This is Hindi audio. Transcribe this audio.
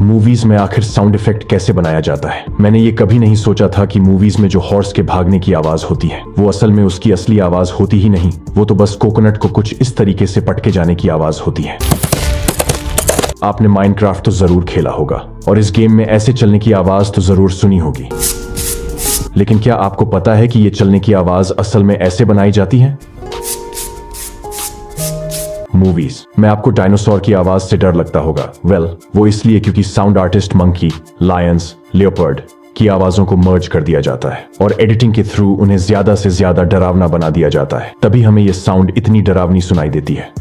मूवीज में आखिर साउंड इफेक्ट कैसे बनाया जाता है। मैंने ये कभी नहीं सोचा था कि मूवीज में जो हॉर्स के भागने की आवाज होती है वो असल में उसकी असली आवाज होती ही नहीं, वो तो बस कोकोनट को कुछ इस तरीके से पटके जाने की आवाज होती है। आपने माइनक्राफ्ट तो जरूर खेला होगा और इस गेम में ऐसे चलने की आवाज तो जरूर सुनी होगी, लेकिन क्या आपको पता है कि ये चलने की आवाज असल में ऐसे बनाई जाती है? मूवीज में आपको डायनासोर की आवाज से डर लगता होगा। वो इसलिए क्योंकि sound artist monkey, Lions, leopard की आवाजों को मर्ज कर दिया जाता है और एडिटिंग के थ्रू उन्हें ज्यादा से ज्यादा डरावना बना दिया जाता है, तभी हमें यह साउंड इतनी डरावनी सुनाई देती है।